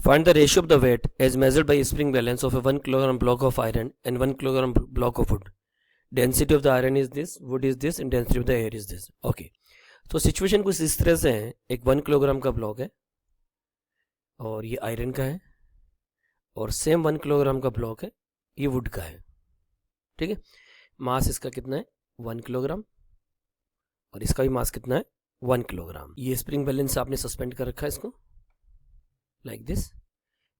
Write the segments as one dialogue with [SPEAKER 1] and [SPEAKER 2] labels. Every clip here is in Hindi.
[SPEAKER 1] Find the ratio of the weight as measured by spring balance of a 1 kilogram block of iron and 1 kilogram block of wood. Density of the iron is this, wood is this, and density of the air is this. Okay. तो सिचुएशन कुछ इस तरह से है, एक 1 किलोग्राम का ब्लॉक है और ये आयरन का है, और सेम 1 किलोग्राम का ब्लॉक है, ये वुड का है. ठीक है. मास इसका कितना है 1 किलोग्राम और इसका भी मास कितना है 1 किलोग्राम. ये स्प्रिंग बैलेंस आपने सस्पेंड कर रखा है इसको लाइक दिस.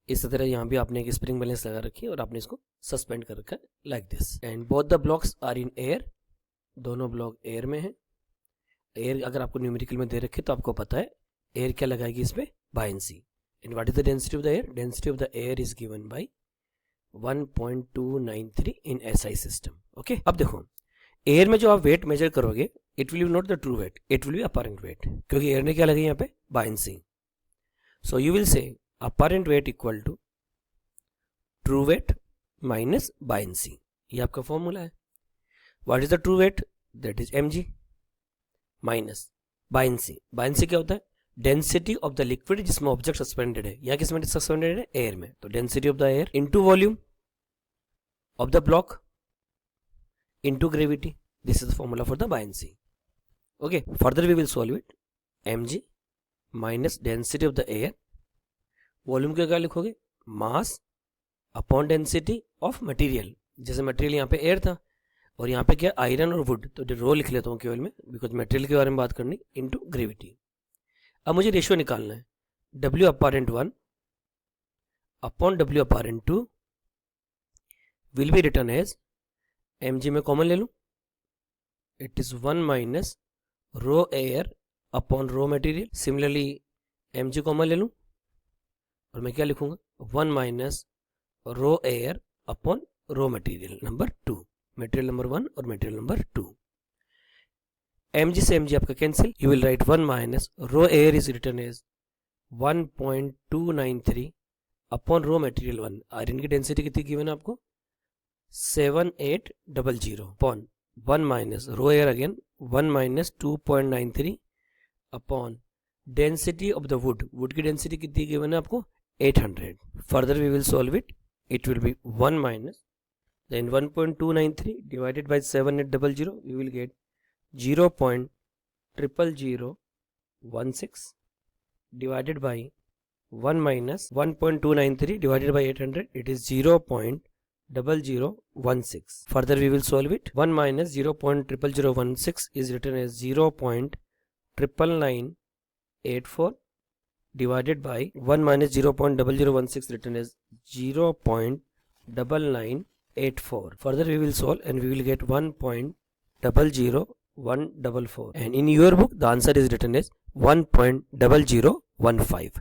[SPEAKER 1] इस तरह यहाँ भी आपने एक स्प्रिंग बैलेंस लगा रखी है और आपने इसको सस्पेंड कर रखा है like this. And both the blocks are in air. दोनों ब्लॉक एयर में है. एयर अगर आपको न्यूमेरिकल में दे रखे तो आपको पता है एयर क्या लगाएगी इस पे, buoyancy. And what is the density of the air? Density of the air is given by 1.293 in SI system. Okay. अब देखो एयर में जो आप वेट मेजर करोगे it will be not the true weight, it will be apparent weight, क्योंकि एयर ने क्या लगाई यहाँ पे, buoyancy. So you will say apparent weight equal to true weight minus buoyancy. ये आपका फॉर्मूला है. What is the true weight? That is mg minus buoyancy. Buoyancy क्या होता है? डेंसिटी ऑफ द लिक्विड जिसमें ऑब्जेक्ट सस्पेंडेड है. यहाँ किसमें सस्पेंडेड है? एयर में. तो density of the air into volume of the block into gravity. This is the formula for the buoyancy. Okay. Further we will solve it. mg minus density of the air. Volume के क्या लिखोगे? Mass upon density of material. जैसे मटेरियल यहाँ पे एयर था और यहाँ पे क्या, आयरन और वुड, तो रो लिख लेता हूँ केवल में बिकॉज मटेरियल के बारे में बात करनी. Into gravity. अब मुझे रेशियो निकालना है. W upon 1 upon W upon 2 will be written as mg में कॉमन ले लूँ. It is 1 minus rho air upon rho material. Similarly mg common ले लूँ और मैं क्या लिखूंगा, 1 minus rho air upon rho material number 2. Material number 1 और मटेरियल नंबर 2. mg से mg आपका cancel. You will write 1 minus rho air is written as 1.293 upon rho material 1. Iron की डेंसिटी कितनी गिवन है आपको, 7800 upon 1 minus rho air again 1 minus 2.93 upon density of the wood. Wood की डेंसिटी कितनी गिवन है आपको, 800. Further we will solve it. It will be 1 minus then 1.293 divided by 7800 we will get 0.00016 divided by 1 minus 1.293 divided by 800, it is 0.0016. Further we will solve it. 1 minus 0.00016 is written as 0.99984 divided by 1 minus 0.0016 written as 0.9984. Further we will solve and we will get 1.00144, and in your book the answer is written as 1.0015.